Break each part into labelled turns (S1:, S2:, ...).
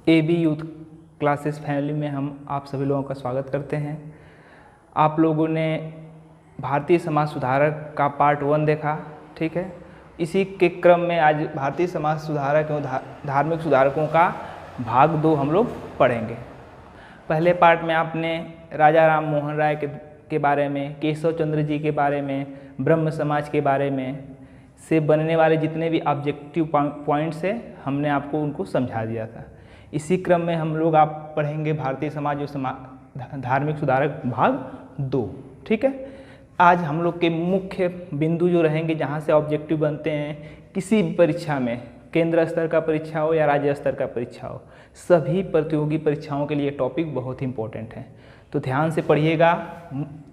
S1: AB youth classes family में हम आप सभी लोगों का स्वागत करते हैं। आप लोगों ने भारतीय समाज सुधारक का पार्ट 1 देखा, ठीक है। इसी के क्रम में आज भारतीय समाज सुधारक एवं धार्मिक सुधारकों का भाग 2 हम लोग पढ़ेंगे। पहले पार्ट में आपने राजा राम मोहन राय के बारे में, केशव चंद्र जी के बारे में, ब्रह्म समाज के बारे में से बनने वाले जितने भी ऑब्जेक्टिव पॉइंट्स हैं हमने आपको उनको समझा दिया था। इसी क्रम में हम लोग आप पढ़ेंगे भारतीय समाज और धार्मिक सुधारक भाग 2, ठीक है। आज हम लोग के मुख्य बिंदु जो रहेंगे जहाँ से ऑब्जेक्टिव बनते हैं किसी भी परीक्षा में, केंद्र स्तर का परीक्षा हो या राज्य स्तर का परीक्षा हो, सभी प्रतियोगी परीक्षाओं के लिए टॉपिक बहुत ही इंपॉर्टेंट है, तो ध्यान से पढ़िएगा।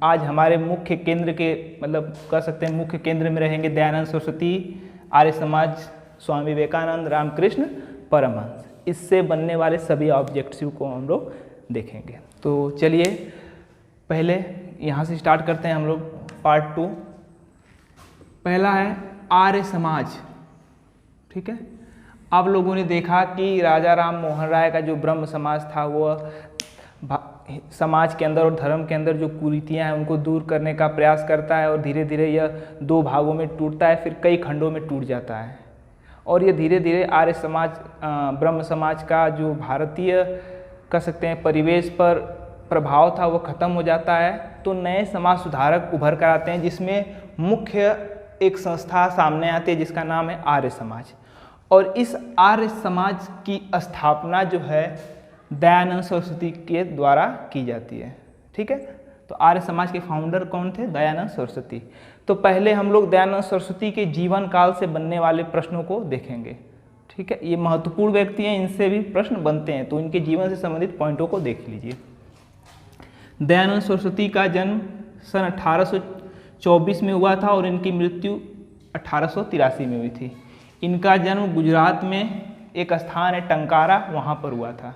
S1: आज हमारे मुख्य केंद्र के मतलब कह सकते हैं मुख्य केंद्र में रहेंगे दयानंद सरस्वती, आर्य समाज, स्वामी विवेकानंद, रामकृष्ण परमहंस। इससे बनने वाले सभी ऑब्जेक्टिव को हम लोग देखेंगे। तो चलिए पहले यहाँ से स्टार्ट करते हैं हम लोग पार्ट 2। पहला है आर्य समाज, ठीक है। आप लोगों ने देखा कि राजा राम मोहन राय का जो ब्रह्म समाज था वह समाज के अंदर और धर्म के अंदर जो कुरीतियाँ हैं उनको दूर करने का प्रयास करता है और धीरे धीरे यह 2 भागों में टूटता है, फिर कई खंडों में टूट जाता है और ये धीरे धीरे आर्य समाज ब्रह्म समाज का जो भारतीय कह सकते हैं परिवेश पर प्रभाव था वो ख़त्म हो जाता है। तो नए समाज सुधारक उभर कर आते हैं जिसमें मुख्य एक संस्था सामने आती है जिसका नाम है आर्य समाज। और इस आर्य समाज की स्थापना जो है दयानंद सरस्वती के द्वारा की जाती है, ठीक है। तो आर्य समाज के फाउंडर कौन थे? दयानंद सरस्वती। तो पहले हम लोग दयानंद सरस्वती के जीवन काल से बनने वाले प्रश्नों को देखेंगे, ठीक है। ये महत्वपूर्ण व्यक्ति हैं, इनसे भी प्रश्न बनते हैं, तो इनके जीवन से संबंधित पॉइंटों को देख लीजिए। दयानंद सरस्वती का जन्म सन 1824 में हुआ था और इनकी मृत्यु 1883 में हुई थी। इनका जन्म गुजरात में एक स्थान है टंकारा, वहाँ पर हुआ था,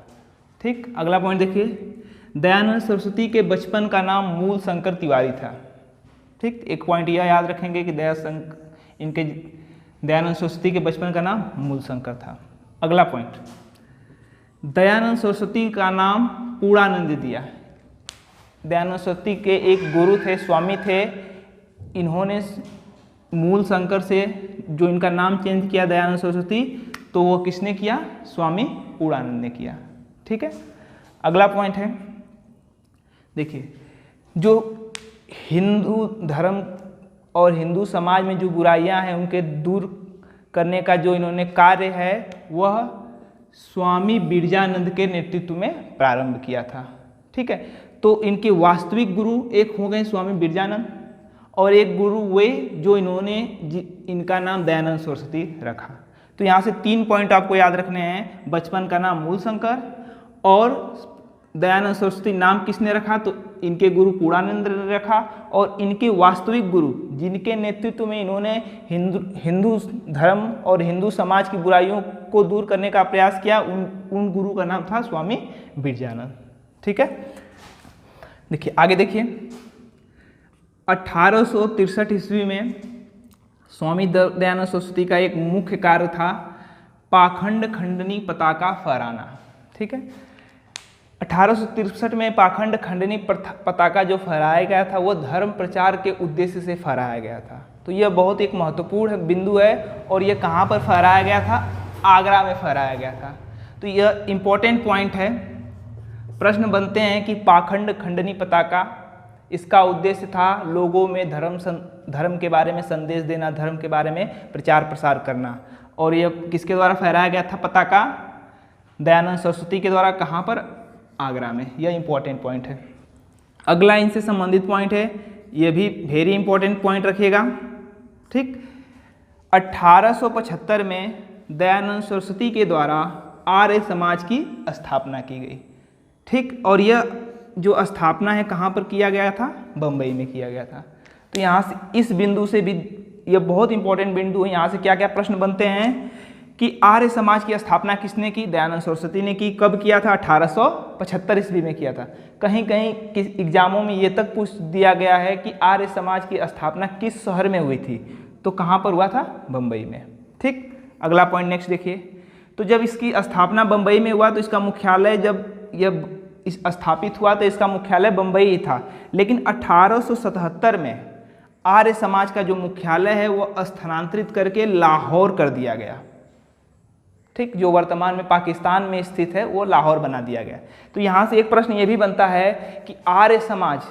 S1: ठीक। अगला पॉइंट देखिए, दयानंद सरस्वती के बचपन का नाम मूल शंकर तिवारी था, ठीक। एक पॉइंट यह याद रखेंगे कि दयानंद सरस्वती के बचपन का नाम मूल शंकर था। अगला पॉइंट, दयानंद सरस्वती का नाम पूर्णानंद दिया। दयानंद सरस्वती के एक गुरु थे, स्वामी थे, इन्होंने मूल शंकर से जो इनका नाम चेंज किया दयानंद सरस्वती, तो वो किसने किया? स्वामी पूर्णानंद ने किया, ठीक है। अगला पॉइंट है, देखिए, जो हिंदू धर्म और हिंदू समाज में जो बुराइयां हैं उनके दूर करने का जो इन्होंने कार्य है वह स्वामी बिरजानंद के नेतृत्व में प्रारंभ किया था, ठीक है। तो इनके वास्तविक गुरु एक हो गए स्वामी बिरजानंद और एक गुरु वे जो इन्होंने इनका नाम दयानंद सरस्वती रखा। तो यहाँ से 3 पॉइंट आपको याद रखने हैं। बचपन का नाम मूल शंकर और दयानंद सरस्वती नाम किसने रखा? तो इनके गुरु पूर्णानंद ने रखा और इनके वास्तविक गुरु जिनके नेतृत्व में इन्होंने हिंदू धर्म और हिंदू समाज की बुराइयों को दूर करने का प्रयास किया, उन गुरु का नाम था स्वामी बिरजानंद, ठीक है। देखिए आगे देखिए, 1863 ईस्वी में स्वामी दयानंद सरस्वती का एक मुख्य कार्य था पाखंड खंडनी पताका फहराना, ठीक है। 1863 में पाखंड खंडनी पताका जो फहराया गया था वो धर्म प्रचार के उद्देश्य से फहराया गया था। तो यह बहुत एक महत्वपूर्ण बिंदु है और यह कहाँ पर फहराया गया था? आगरा में फहराया गया था। तो यह इम्पोर्टेंट पॉइंट है। प्रश्न बनते हैं कि पाखंड खंडनी पताका, इसका उद्देश्य था लोगों में धर्म के बारे में संदेश देना, धर्म के बारे में प्रचार प्रसार करना। और यह किसके द्वारा फहराया गया था पताका? दयानंद सरस्वती के द्वारा। कहाँ पर? आगरा में। यह इंपॉर्टेंट पॉइंट है। अगला इनसे संबंधित पॉइंट है, यह भी वेरी इंपॉर्टेंट पॉइंट रखिएगा, ठीक। 1875 में दयानंद सरस्वती के द्वारा आर्य समाज की स्थापना की गई, ठीक। और यह जो स्थापना है कहाँ पर किया गया था? बम्बई में किया गया था। तो यहाँ से इस बिंदु से भी यह बहुत इंपॉर्टेंट बिंदु है। यहाँ से क्या क्या प्रश्न बनते हैं कि आर्य समाज की स्थापना किसने की? दयानंद सरस्वती ने की। कब किया था? 1875 ईस्वी में किया था। कहीं कहीं किस एग्जामों में ये तक पूछ दिया गया है कि आर्य समाज की स्थापना किस शहर में हुई थी? तो कहाँ पर हुआ था? बम्बई में, ठीक। अगला पॉइंट नेक्स्ट देखिए, तो जब इसकी स्थापना बम्बई में हुआ तो इसका मुख्यालय जब यह स्थापित हुआ तो इसका मुख्यालय बम्बई ही था, लेकिन 1877 में आर्य समाज का जो मुख्यालय है वो स्थानांतरित करके लाहौर कर दिया गया। ठीक, जो वर्तमान में पाकिस्तान में स्थित है वो लाहौर बना दिया गया। तो यहाँ से एक प्रश्न ये भी बनता है कि आर्य समाज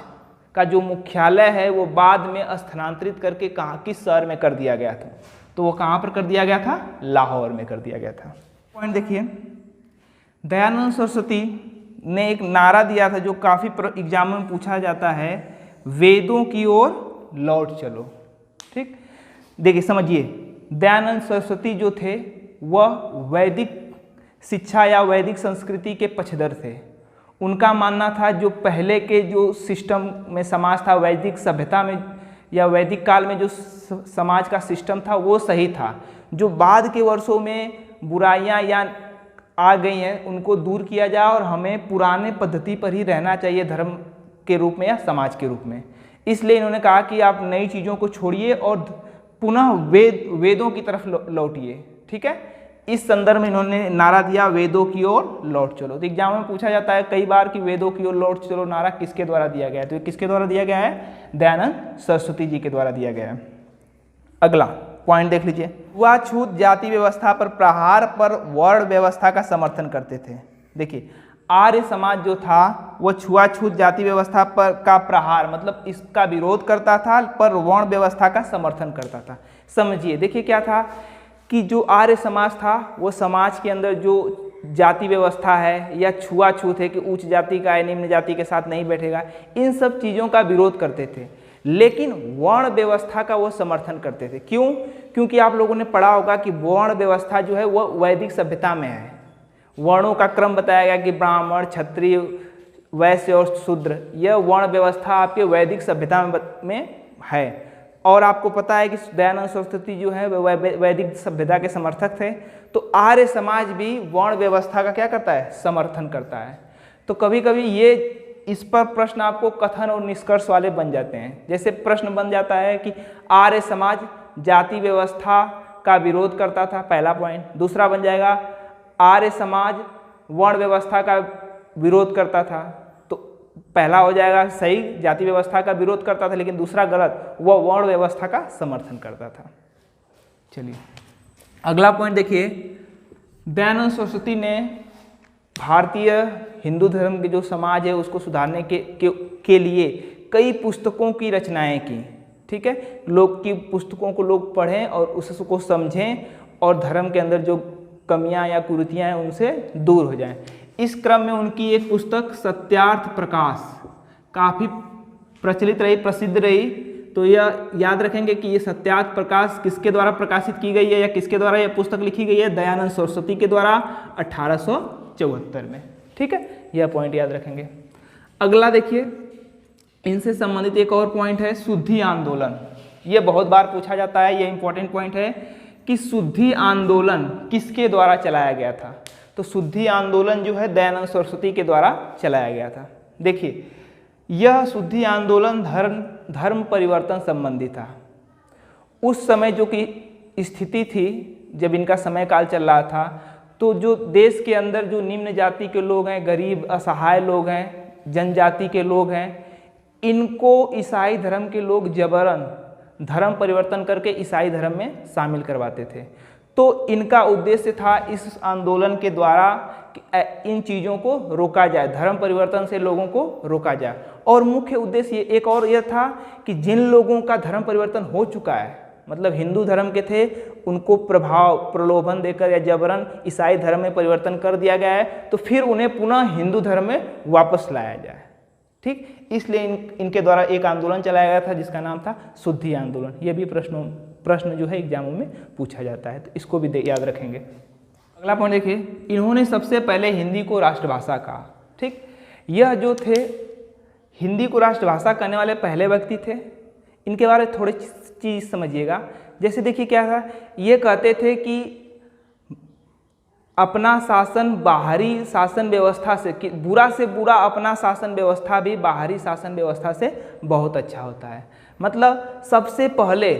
S1: का जो मुख्यालय है वो बाद में स्थानांतरित करके कहाँ, किस शहर में कर दिया गया था? तो वो कहाँ पर कर दिया गया था? लाहौर में कर दिया गया था। पॉइंट देखिए, दयानंद सरस्वती ने एक नारा दिया था जो काफ़ी एग्जाम में पूछा जाता है, वेदों की ओर लौट चलो। ठीक, देखिए समझिए, दयानंद सरस्वती जो थे वह वैदिक शिक्षा या वैदिक संस्कृति के पक्षधर थे। उनका मानना था जो पहले के जो सिस्टम में समाज था, वैदिक सभ्यता में या वैदिक काल में जो समाज का सिस्टम था वो सही था। जो बाद के वर्षों में बुराइयां या आ गई हैं उनको दूर किया जाए और हमें पुराने पद्धति पर ही रहना चाहिए, धर्म के रूप में या समाज के रूप में। इसलिए इन्होंने कहा कि आप नई चीज़ों को छोड़िए और पुनः वेदों की तरफ लौटिए। ठीक है, इस संदर्भ में इन्होंने नारा दिया, वेदों की ओर लौट चलो। तो एग्जाम में पूछा जाता है कई बार कि वेदों की ओर लौट चलो नारा किसके द्वारा दिया गया है? तो ये किसके द्वारा दिया गया है? दयानंद सरस्वती जी के द्वारा दिया गया है। अगला पॉइंट देख लीजिए, छूआछूत जाति व्यवस्था पर प्रहार पर वर्ण व्यवस्था का समर्थन करते थे। देखिए, आर्य समाज जो था वो छुआछूत जाति व्यवस्था पर का प्रहार मतलब इसका विरोध करता था, पर वर्ण व्यवस्था का समर्थन करता था। समझिए, देखिए क्या था कि जो आर्य समाज था वो समाज के अंदर जो जाति व्यवस्था है या छुआछूत है कि उच्च जाति का निम्न जाति के साथ नहीं बैठेगा, इन सब चीज़ों का विरोध करते थे, लेकिन वर्ण व्यवस्था का वो समर्थन करते थे। क्यों? क्योंकि आप लोगों ने पढ़ा होगा कि वर्ण व्यवस्था जो है वो वैदिक सभ्यता में है। वर्णों का क्रम बताया गया कि ब्राह्मण, क्षत्रिय, वैश्य और शूद्र, यह वर्ण व्यवस्था आपके वैदिक सभ्यता में है। और आपको पता है कि दयानंद सरस्वती जो है वह वैदिक सभ्यता के समर्थक थे। तो आर्य समाज भी वर्ण व्यवस्था का क्या करता है? समर्थन करता है। तो कभी कभी ये इस पर प्रश्न आपको कथन और निष्कर्ष वाले बन जाते हैं। जैसे प्रश्न बन जाता है कि आर्य समाज जाति व्यवस्था का विरोध करता था, पहला पॉइंट। दूसरा बन जाएगा आर्य समाज वर्ण व्यवस्था का विरोध करता था। तो पहला हो जाएगा सही, जाति व्यवस्था का विरोध करता था, लेकिन दूसरा गलत, वह वर्ण व्यवस्था का समर्थन करता था। चलिए अगला पॉइंट देखिए, दयानंद सरस्वती ने भारतीय हिंदू धर्म के जो समाज है उसको सुधारने के लिए कई पुस्तकों की रचनाएं की। ठीक है, लोग की पुस्तकों को लोग पढ़ें और उसको समझें और धर्म के अंदर जो कमियां या कुरीतियां हैं उनसे दूर हो जाएं। इस क्रम में उनकी एक पुस्तक सत्यार्थ प्रकाश काफ़ी प्रचलित रही, प्रसिद्ध रही। तो यह याद रखेंगे कि ये सत्यार्थ प्रकाश किसके द्वारा प्रकाशित की गई है या किसके द्वारा यह पुस्तक लिखी गई है? दयानंद सरस्वती के द्वारा 1874 में। ठीक है, यह पॉइंट याद रखेंगे। अगला देखिए, इनसे संबंधित एक और पॉइंट है शुद्धि आंदोलन। यह बहुत बार पूछा जाता है, यह इंपॉर्टेंट पॉइंट है कि शुद्धि आंदोलन किसके द्वारा चलाया गया था? तो शुद्धि आंदोलन जो है दयानंद सरस्वती के द्वारा चलाया गया था। देखिए, यह शुद्धि आंदोलन धर्म परिवर्तन संबंधी था। उस समय जो कि स्थिति थी जब इनका समय काल चल रहा था, तो जो देश के अंदर जो निम्न जाति के लोग हैं, गरीब असहाय लोग हैं, जनजाति के लोग हैं, इनको ईसाई धर्म के लोग जबरन धर्म परिवर्तन करके ईसाई धर्म में शामिल करवाते थे। तो इनका उद्देश्य था इस आंदोलन के द्वारा कि इन चीज़ों को रोका जाए, धर्म परिवर्तन से लोगों को रोका जाए। और मुख्य उद्देश्य एक और यह था कि जिन लोगों का धर्म परिवर्तन हो चुका है, मतलब हिंदू धर्म के थे, उनको प्रलोभन देकर या जबरन ईसाई धर्म में परिवर्तन कर दिया गया है, तो फिर उन्हें पुनः हिंदू धर्म में वापस लाया जाए। ठीक, इसलिए इनके द्वारा एक आंदोलन चलाया गया था जिसका नाम था शुद्धि आंदोलन। ये भी प्रश्न जो है एग्जामों में पूछा जाता है, तो इसको भी याद रखेंगे। अगला पॉइंट देखिए, इन्होंने सबसे पहले हिंदी को राष्ट्रभाषा कहा। ठीक, यह जो थे हिंदी को राष्ट्रभाषा करने वाले पहले व्यक्ति थे। इनके बारे में थोड़ी चीज़ समझिएगा। जैसे देखिए क्या था, ये कहते थे कि अपना शासन बाहरी शासन व्यवस्था से, कि बुरा से बुरा अपना शासन व्यवस्था भी बाहरी शासन व्यवस्था से बहुत अच्छा होता है। मतलब सबसे पहले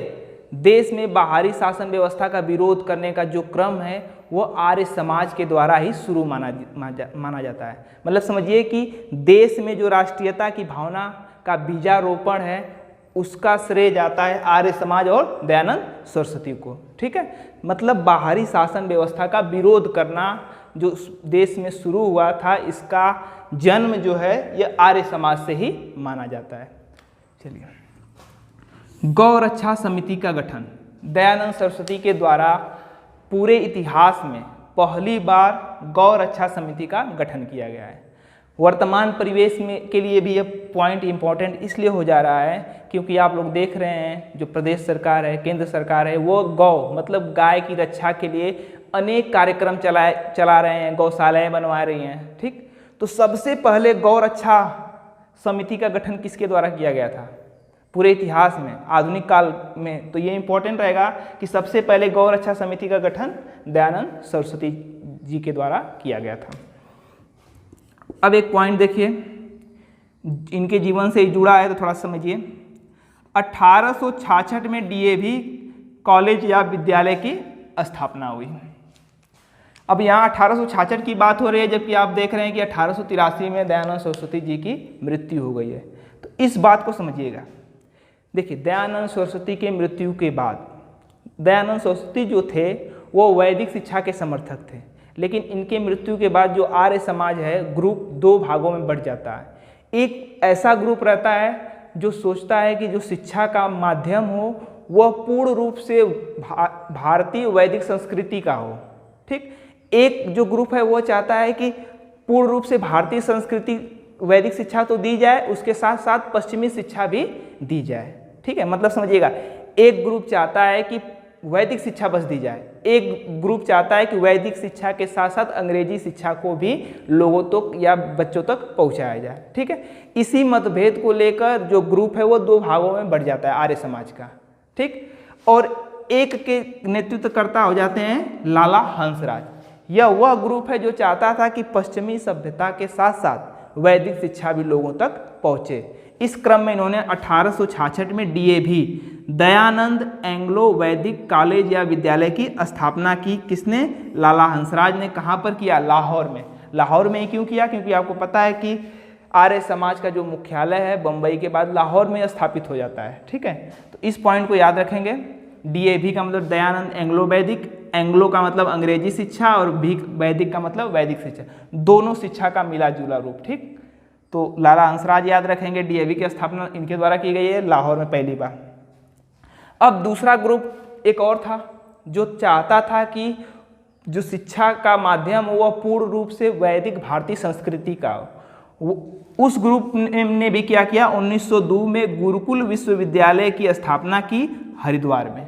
S1: देश में बाहरी शासन व्यवस्था का विरोध करने का जो क्रम है वो आर्य समाज के द्वारा ही शुरू माना जाता है। मतलब समझिए कि देश में जो राष्ट्रीयता की भावना का बीजारोपण है उसका श्रेय जाता है आर्य समाज और दयानंद सरस्वती को। ठीक है, मतलब बाहरी शासन व्यवस्था का विरोध करना जो देश में शुरू हुआ था, इसका जन्म जो है ये आर्य समाज से ही माना जाता है। चलिए, गौ रक्षा समिति का गठन दयानंद सरस्वती के द्वारा पूरे इतिहास में पहली बार गौ रक्षा समिति का गठन किया गया है। वर्तमान परिवेश में के लिए भी यह पॉइंट इम्पॉर्टेंट इसलिए हो जा रहा है क्योंकि आप लोग देख रहे हैं जो प्रदेश सरकार है, केंद्र सरकार है, वो गौ मतलब गाय की रक्षा के लिए अनेक कार्यक्रम चला रहे हैं, गौशालाएँ बनवा रही हैं। ठीक, तो सबसे पहले गौ रक्षा समिति का गठन किसके द्वारा किया गया था पूरे इतिहास में, आधुनिक काल में? तो ये इंपॉर्टेंट रहेगा कि सबसे पहले गौ रक्षा समिति का गठन दयानंद सरस्वती जी के द्वारा किया गया था। अब एक पॉइंट देखिए, इनके जीवन से जुड़ा है तो थोड़ा समझिए। 1866 में डीएवी कॉलेज या विद्यालय की स्थापना हुई। अब यहाँ 1866 की बात हो रही है, जबकि आप देख रहे हैं कि 1883 में दयानंद सरस्वती जी की मृत्यु हो गई है। तो इस बात को समझिएगा। देखिए, दयानंद सरस्वती के मृत्यु के बाद दयानंद सरस्वती जो थे वो वैदिक शिक्षा के समर्थक थे, लेकिन इनके मृत्यु के बाद जो आर्य समाज है ग्रुप दो भागों में बढ़ जाता है। एक ऐसा ग्रुप रहता है जो सोचता है कि जो शिक्षा का माध्यम हो वह पूर्ण रूप से भारतीय वैदिक संस्कृति का हो। ठीक, एक जो ग्रुप है वो चाहता है कि पूर्ण रूप से भारतीय संस्कृति वैदिक शिक्षा तो दी जाए, उसके साथ साथ पश्चिमी शिक्षा भी दी जाए। ठीक है, मतलब समझिएगा, एक ग्रुप चाहता है कि वैदिक शिक्षा बस दी जाए, एक ग्रुप चाहता है कि वैदिक शिक्षा के साथ साथ अंग्रेजी शिक्षा को भी लोगों तक या बच्चों तक पहुंचाया जाए। ठीक है, इसी मतभेद को लेकर जो ग्रुप है वो दो भागों में बढ़ जाता है आर्य समाज का। ठीक, और एक के नेतृत्वकर्ता हो जाते हैं लाला हंसराज। यह वह ग्रुप है जो चाहता था कि पश्चिमी सभ्यता के साथ साथ वैदिक शिक्षा भी लोगों तक पहुंचे। इस क्रम में इन्होंने 1866 में डीएवी दयानंद एंग्लो वैदिक कॉलेज या विद्यालय की स्थापना की। किसने? लाला हंसराज ने। कहाँ पर किया? लाहौर में। लाहौर में क्यों किया? क्योंकि आपको पता है कि आर्य समाज का जो मुख्यालय है बम्बई के बाद लाहौर में स्थापित हो जाता है। ठीक है, तो इस पॉइंट को याद रखेंगे। डीएवी का मतलब दयानंद एंग्लो वैदिक, एंग्लो का मतलब अंग्रेजी शिक्षा और वैदिक का मतलब वैदिक शिक्षा, दोनों शिक्षा का मिला जुला रूप। ठीक, तो लाला हंसराज याद रखेंगे। डीएवी की स्थापना इनके द्वारा की गई है लाहौर में पहली बार। अब दूसरा ग्रुप एक और था जो चाहता था कि जो शिक्षा का माध्यम वह पूर्ण रूप से वैदिक भारतीय संस्कृति का हो। उस ग्रुप ने भी क्या किया? 1902 में गुरुकुल विश्वविद्यालय की स्थापना की हरिद्वार में।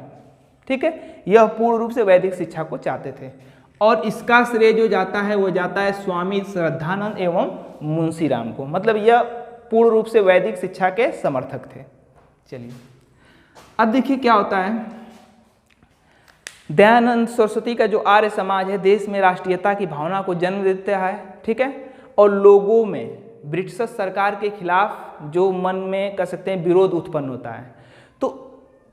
S1: ठीक है, यह पूर्ण रूप से वैदिक शिक्षा को चाहते थे और इसका श्रेय जो जाता है वो जाता है स्वामी श्रद्धानंद एवं मुंशीराम को। मतलब यह पूर्ण रूप से वैदिक शिक्षा के समर्थक थे। चलिए, अब देखिए क्या होता है। दयानंद सरस्वती का जो आर्य समाज है देश में राष्ट्रीयता की भावना को जन्म देता है। ठीक है, और लोगों में ब्रिटिश सरकार के खिलाफ जो मन में कह सकते हैं विरोध उत्पन्न होता है। तो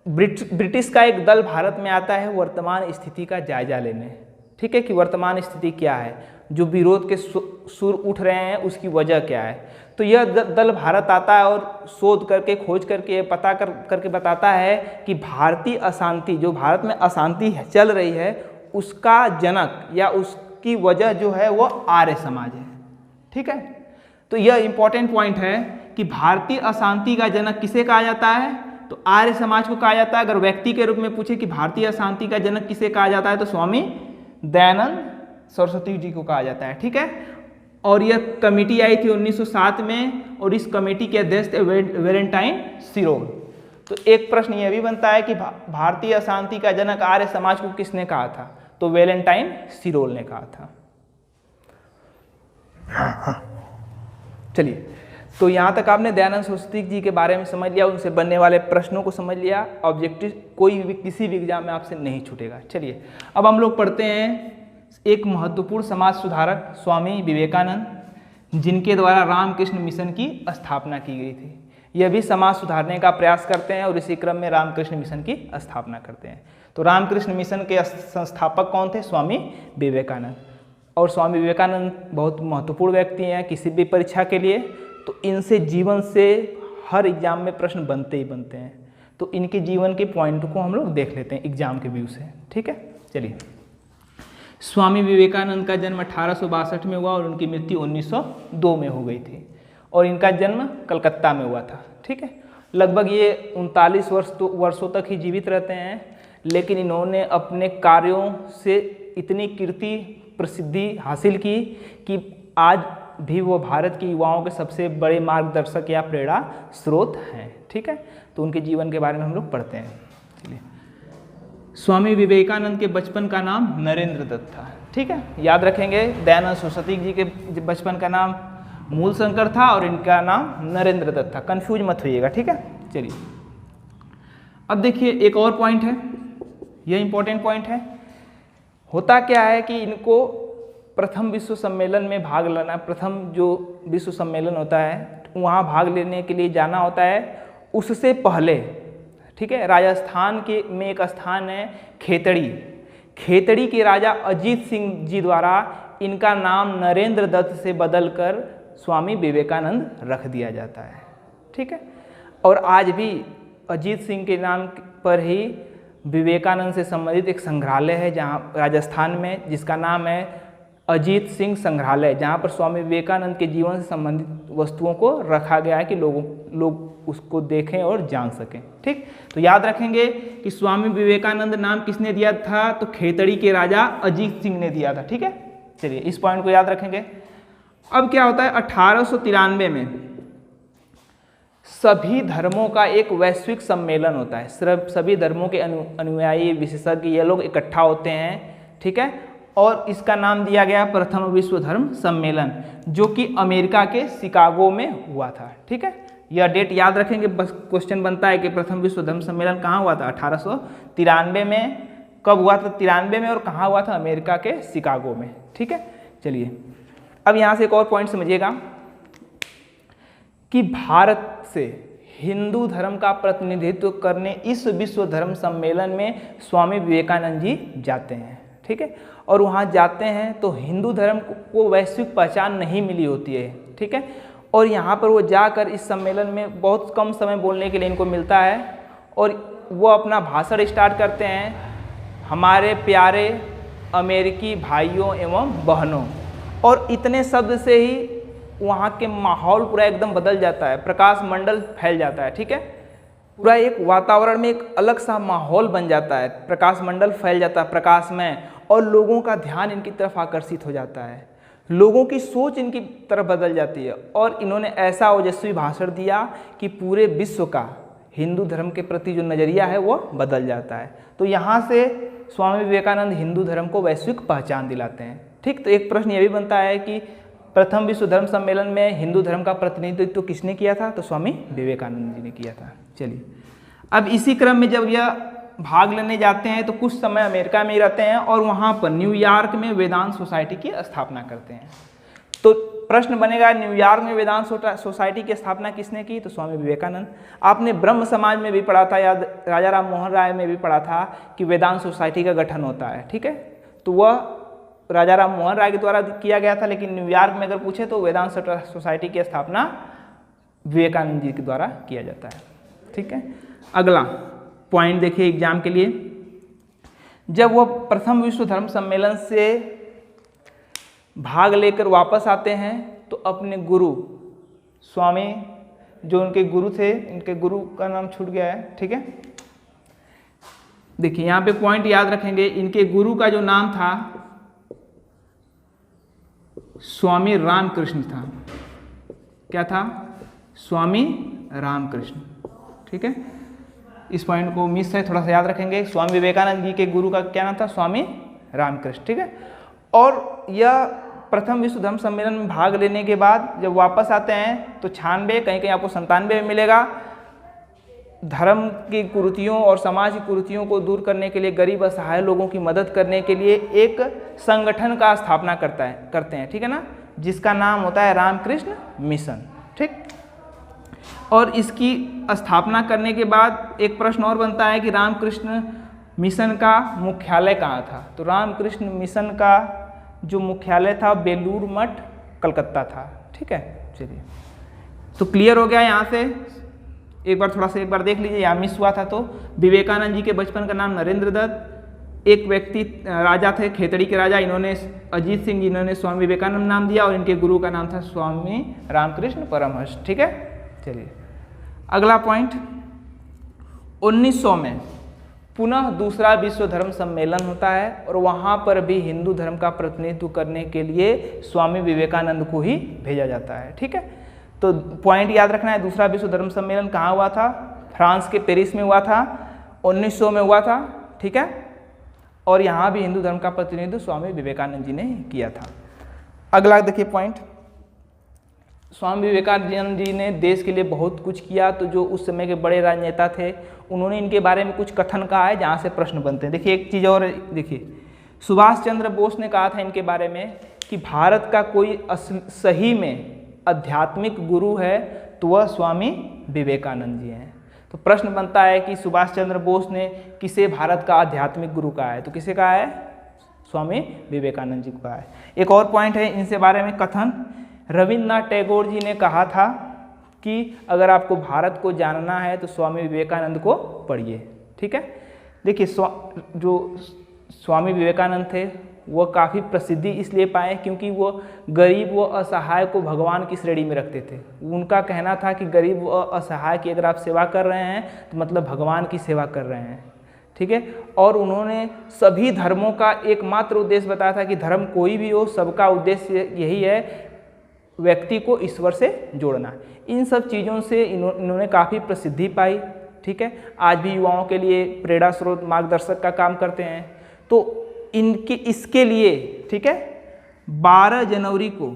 S1: ब्रिटिश का एक दल भारत में आता है वर्तमान स्थिति का जायजा लेने। ठीक है, कि वर्तमान स्थिति क्या है, जो विरोध के सुर उठ रहे हैं उसकी वजह क्या है। तो यह दल भारत आता है और शोध करके खोज करके पता करके बताता है कि भारतीय अशांति, जो भारत में अशांति चल रही है, उसका जनक या उसकी वजह जो है वो आर्य समाज है। ठीक है, तो यह इंपॉर्टेंट पॉइंट है कि भारतीय अशांति का जनक किसे कहा जाता है? तो आर्य समाज को कहा जाता है। अगर व्यक्ति के रूप में पूछे कि भारतीय अशांति का जनक किसे कहा जाता है तो स्वामी दयानंद सरस्वती जी को कहा जाता है। ठीक है, और यह कमेटी आई थी 1907 में और इस कमेटी के अध्यक्ष थे वैलेंटाइन सिरोल। तो एक प्रश्न यह भी बनता है कि भारतीय अशांति का जनक आर्य समाज को किसने कहा था? तो वैलेंटाइन सिरोल ने कहा था। चलिए, तो यहाँ तक आपने दयानंद सरस्वती जी के बारे में समझ लिया, उनसे बनने वाले प्रश्नों को समझ लिया। ऑब्जेक्टिव कोई भी किसी भी एग्जाम में आपसे नहीं छूटेगा। चलिए, अब हम लोग पढ़ते हैं एक महत्वपूर्ण समाज सुधारक स्वामी विवेकानंद, जिनके द्वारा रामकृष्ण मिशन की स्थापना की गई थी। यह भी समाज सुधारने का प्रयास करते हैं और इसी क्रम में रामकृष्ण मिशन की स्थापना करते हैं। तो रामकृष्ण मिशन के संस्थापक कौन थे? स्वामी विवेकानंद। और स्वामी विवेकानंद बहुत महत्वपूर्ण व्यक्ति हैं किसी भी परीक्षा के लिए, तो इनसे जीवन से हर एग्जाम में प्रश्न बनते ही बनते हैं। तो इनके जीवन के पॉइंट को हम लोग देख लेते हैं एग्जाम के व्यू से, ठीक है। चलिए, स्वामी विवेकानंद का जन्म 1862 में हुआ और उनकी मृत्यु 1902 में हो गई थी और इनका जन्म कलकत्ता में हुआ था, ठीक है। लगभग ये 39 वर्षों तक ही जीवित रहते हैं, लेकिन इन्होंने अपने कार्यों से इतनी कीर्ति प्रसिद्धि हासिल की कि आज भी वो भारत के युवाओं के सबसे बड़े मार्गदर्शक या प्रेरणा स्रोत हैं, ठीक है। तो उनके जीवन के बारे में हम लोग पढ़ते हैं। चलिए, स्वामी विवेकानंद के बचपन का नाम नरेंद्र दत्त था, ठीक है, याद रखेंगे। दयानंद सरस्वती जी के बचपन का नाम मूलशंकर था और इनका नाम नरेंद्र दत्त था, कंफ्यूज मत होइएगा, ठीक है। चलिए, अब देखिए एक और पॉइंट है, यह इंपॉर्टेंट पॉइंट है। होता क्या है कि इनको प्रथम विश्व सम्मेलन में भाग लेना, प्रथम जो विश्व सम्मेलन होता है वहाँ भाग लेने के लिए जाना होता है। उससे पहले, ठीक है, राजस्थान के में एक स्थान है खेतड़ी। खेतड़ी के राजा अजीत सिंह जी द्वारा इनका नाम नरेंद्र दत्त से बदलकर स्वामी विवेकानंद रख दिया जाता है, ठीक है। और आज भी अजीत सिंह के नाम पर ही विवेकानंद से संबंधित एक संग्रहालय है जहाँ राजस्थान में, जिसका नाम है अजीत सिंह संग्रहालय, जहाँ पर स्वामी विवेकानंद के जीवन से संबंधित वस्तुओं को रखा गया है कि लोग उसको देखें और जान सकें, ठीक। तो याद रखेंगे कि स्वामी विवेकानंद नाम किसने दिया था? तो खेतड़ी के राजा अजीत सिंह ने दिया था, ठीक है। चलिए, इस पॉइंट को याद रखेंगे। अब क्या होता है, 1893 में सभी धर्मों का एक वैश्विक सम्मेलन होता है। सिर्फ सभी धर्मों के अनुयायी विशेषज्ञ ये लोग इकट्ठा होते हैं, ठीक है। और इसका नाम दिया गया प्रथम विश्व धर्म सम्मेलन, जो कि अमेरिका के शिकागो में हुआ था, ठीक है। यह डेट याद रखेंगे, बस क्वेश्चन बनता है कि प्रथम विश्व धर्म सम्मेलन कहाँ हुआ था? 1893 में। कब हुआ था? 93 में। और कहाँ हुआ था? अमेरिका के शिकागो में, ठीक है। चलिए, अब यहाँ से एक और पॉइंट समझिएगा कि भारत से हिंदू धर्म का प्रतिनिधित्व करने इस विश्व धर्म सम्मेलन में स्वामी विवेकानंद जी जाते हैं, ठीक है। और वहाँ जाते हैं तो हिंदू धर्म को वैश्विक पहचान नहीं मिली होती है, ठीक है। और यहाँ पर वो जाकर इस सम्मेलन में बहुत कम समय बोलने के लिए इनको मिलता है और वो अपना भाषण स्टार्ट करते हैं, हमारे प्यारे अमेरिकी भाइयों एवं बहनों। और इतने शब्द से ही वहाँ के माहौल पूरा एकदम बदल जाता है, प्रकाश मंडल फैल जाता है, ठीक है। पूरा एक वातावरण में एक अलग सा माहौल बन जाता है, प्रकाश मंडल फैल जाता है प्रकाशमय, और लोगों का ध्यान इनकी तरफ आकर्षित हो जाता है, लोगों की सोच इनकी तरफ बदल जाती है। और इन्होंने ऐसा ओजस्वी भाषण दिया कि पूरे विश्व का हिंदू धर्म के प्रति जो नज़रिया है वो बदल जाता है। तो यहाँ से स्वामी विवेकानंद हिंदू धर्म को वैश्विक पहचान दिलाते हैं, ठीक। तो एक प्रश्न ये भी बनता है कि प्रथम विश्व धर्म सम्मेलन में हिंदू धर्म का प्रतिनिधित्व किसने किया था? तो स्वामी विवेकानंद जी ने किया था। चलिए, अब इसी क्रम में जब यह भाग लेने जाते हैं तो कुछ समय अमेरिका में ही रहते हैं और वहाँ पर न्यूयॉर्क में वेदांत सोसाइटी की स्थापना करते हैं। तो प्रश्न बनेगा, न्यूयॉर्क में वेदांत सोसाइटी की स्थापना किसने की? तो स्वामी विवेकानंद। आपने ब्रह्म समाज में भी पढ़ा था, याद, राजा राम मोहन राय में भी पढ़ा था कि वेदांत सोसाइटी का गठन होता है, ठीक है। तो वह राजा राम मोहन राय के द्वारा किया गया था, लेकिन न्यूयॉर्क में अगर पूछे तो वेदांत सोसाइटी की स्थापना विवेकानंद जी के द्वारा किया जाता है, ठीक है। अगला पॉइंट देखिए एग्जाम के लिए, जब वह प्रथम विश्व धर्म सम्मेलन से भाग लेकर वापस आते हैं तो अपने गुरु स्वामी, जो उनके गुरु थे, इनके गुरु का नाम छूट गया है, ठीक है। देखिए यहाँ पे पॉइंट याद रखेंगे, इनके गुरु का जो नाम था स्वामी रामकृष्ण था। क्या था? स्वामी रामकृष्ण, ठीक है। इस पॉइंट को मिस है, थोड़ा सा याद रखेंगे। स्वामी विवेकानंद जी के गुरु का क्या नाम था? स्वामी रामकृष्ण, ठीक है। और यह प्रथम विश्व धर्म सम्मेलन में भाग लेने के बाद जब वापस आते हैं तो 96, कहीं कहीं आपको 97 में मिलेगा, धर्म की कुरीतियों और समाज की कुरीतियों को दूर करने के लिए, गरीब असहाय लोगों की मदद करने के लिए एक संगठन का स्थापना करते हैं, ठीक है ना, जिसका नाम होता है रामकृष्ण मिशन, ठीक। और इसकी स्थापना करने के बाद एक प्रश्न और बनता है कि रामकृष्ण मिशन का मुख्यालय कहाँ था। तो रामकृष्ण मिशन का जो मुख्यालय था बेलूर मठ कलकत्ता था। ठीक है, चलिए तो क्लियर हो गया यहाँ से। एक बार थोड़ा सा एक बार देख लीजिए, यहाँ मिस हुआ था। तो विवेकानंद जी के बचपन का नाम नरेंद्र दत्त, एक व्यक्ति राजा थे खेतड़ी के राजा, इन्होंने अजीत सिंह जी, इन्होंने स्वामी विवेकानंद नाम दिया और इनके गुरु का नाम था स्वामी रामकृष्ण परमहंस। ठीक है, चलिए अगला पॉइंट, 1900 में पुनः दूसरा विश्व धर्म सम्मेलन होता है और वहाँ पर भी हिंदू धर्म का प्रतिनिधित्व करने के लिए स्वामी विवेकानंद को ही भेजा जाता है। ठीक है, तो पॉइंट याद रखना है, दूसरा विश्व धर्म सम्मेलन कहाँ हुआ था? फ्रांस के पेरिस में हुआ था, 1900 में हुआ था। ठीक है, और यहाँ भी हिंदू धर्म का प्रतिनिधित्व स्वामी विवेकानंद जी ने किया था। अगला देखिए पॉइंट, स्वामी विवेकानंद जी ने देश के लिए बहुत कुछ किया। तो जो उस समय के बड़े राजनेता थे उन्होंने इनके बारे में कुछ कथन कहा है जहाँ से प्रश्न बनते हैं। देखिए एक चीज़ और देखिए, सुभाष चंद्र बोस ने कहा था इनके बारे में कि भारत का कोई सही में आध्यात्मिक गुरु है तो वह स्वामी विवेकानंद जी हैं। तो प्रश्न बनता है कि सुभाष चंद्र बोस ने किसे भारत का आध्यात्मिक गुरु कहा है? तो किसे कहा है? स्वामी विवेकानंद जी को कहा है। एक और पॉइंट है इनसे बारे में कथन, रविन्द्रनाथ टैगोर जी ने कहा था कि अगर आपको भारत को जानना है तो स्वामी विवेकानंद को पढ़िए। ठीक है, देखिए जो स्वामी विवेकानंद थे वो काफ़ी प्रसिद्धि इसलिए पाए क्योंकि वो गरीब व असहाय को भगवान की श्रेणी में रखते थे। उनका कहना था कि गरीब व असहाय की अगर आप सेवा कर रहे हैं तो मतलब भगवान की सेवा कर रहे हैं। ठीक है, और उन्होंने सभी धर्मों का एकमात्र उद्देश्य बताया था कि धर्म कोई भी हो, सबका उद्देश्य यही है व्यक्ति को ईश्वर से जोड़ना। इन सब चीज़ों से इन्होंने काफ़ी प्रसिद्धि पाई। ठीक है, आज भी युवाओं के लिए प्रेरणा स्रोत मार्गदर्शक का काम करते हैं। तो इनके इसके लिए ठीक है 12 जनवरी को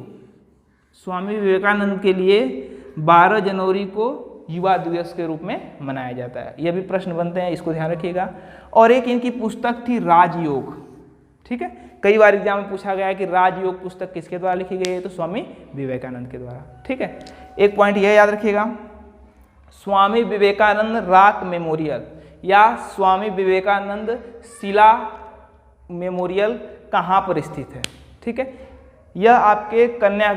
S1: स्वामी विवेकानंद के लिए 12 जनवरी को युवा दिवस के रूप में मनाया जाता है। यह भी प्रश्न बनते हैं, इसको ध्यान रखिएगा। और एक इनकी पुस्तक थी राजयोग। ठीक है, कई बार एग्जाम में पूछा गया है कि राजयोग पुस्तक किसके द्वारा लिखी गई है? तो स्वामी विवेकानंद के द्वारा। ठीक है, एक पॉइंट यह याद रखिएगा, स्वामी विवेकानंद रॉक मेमोरियल या स्वामी विवेकानंद शिला मेमोरियल कहाँ पर स्थित है? ठीक है, यह आपके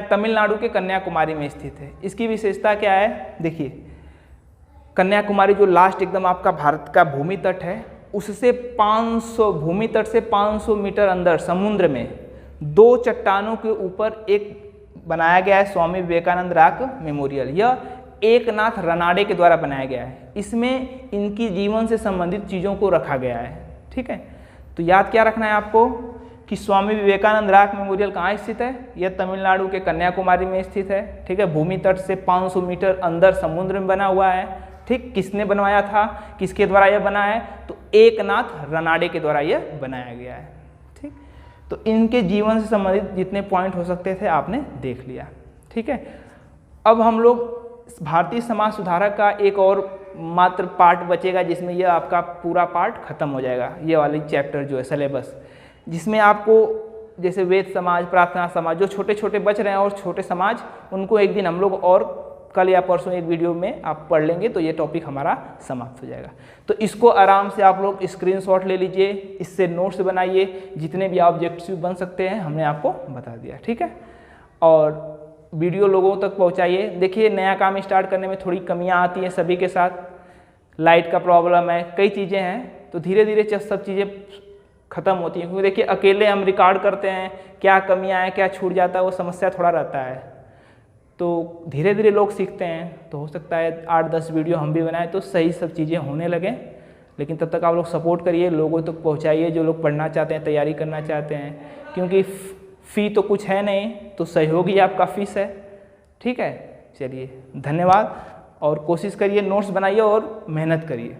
S1: तमिलनाडु के कन्याकुमारी में स्थित है। इसकी विशेषता क्या है? देखिए कन्याकुमारी जो लास्ट एकदम आपका भारत का भूमि तट है, उससे 500 भूमि तट से 500 मीटर अंदर समुद्र में 2 चट्टानों के ऊपर एक बनाया गया है स्वामी विवेकानंद रॉक मेमोरियल। यह एकनाथ रनाडे के द्वारा बनाया गया है। इसमें इनकी जीवन से संबंधित चीज़ों को रखा गया है। ठीक है, तो याद क्या रखना है आपको कि स्वामी विवेकानंद रॉक मेमोरियल कहाँ स्थित है? यह तमिलनाडु के कन्याकुमारी में स्थित है। ठीक है, भूमि तट से 500 मीटर अंदर समुद्र में बना हुआ है। ठीक, किसने बनवाया था, किसके द्वारा यह बना है? तो एकनाथ रनाडे के द्वारा यह बनाया गया है। ठीक, तो इनके जीवन से संबंधित जितने पॉइंट हो सकते थे आपने देख लिया। ठीक है, अब हम लोग भारतीय समाज सुधारक का एक और मात्र पार्ट बचेगा जिसमें यह आपका पूरा पार्ट खत्म हो जाएगा। ये वाली चैप्टर जो है सिलेबस, जिसमें आपको जैसे वेद समाज, प्रार्थना समाज, जो छोटे छोटे बच रहे हैं और छोटे समाज, उनको एक दिन हम लोग और कल या परसों एक वीडियो में आप पढ़ लेंगे तो ये टॉपिक हमारा समाप्त हो जाएगा। तो इसको आराम से आप लोग स्क्रीनशॉट ले लीजिए, इससे नोट्स बनाइए, जितने भी ऑब्जेक्टिव बन सकते हैं हमने आपको बता दिया। ठीक है, और वीडियो लोगों तक पहुंचाइए। देखिए नया काम स्टार्ट करने में थोड़ी कमियां आती हैं सभी के साथ, लाइट का प्रॉब्लम है, कई चीज़ें हैं, तो धीरे धीरे सब चीज़ें ख़त्म होती हैं। क्योंकि देखिए अकेले हम रिकॉर्ड करते हैं, क्या कमियां हैं, क्या छूट जाता है, वो समस्या थोड़ा रहता है। तो धीरे धीरे लोग सीखते हैं, तो हो सकता है 8-10 वीडियो हम भी बनाएं तो सही सब चीज़ें होने लगें। लेकिन तब तक आप लोग सपोर्ट करिए, लोगों तक पहुँचाइए जो लोग पढ़ना चाहते हैं, तैयारी करना चाहते हैं, क्योंकि फ़ी तो कुछ है नहीं, तो सहयोग ही आपका फीस है। ठीक है, चलिए धन्यवाद, और कोशिश करिए नोट्स बनाइए और मेहनत करिए।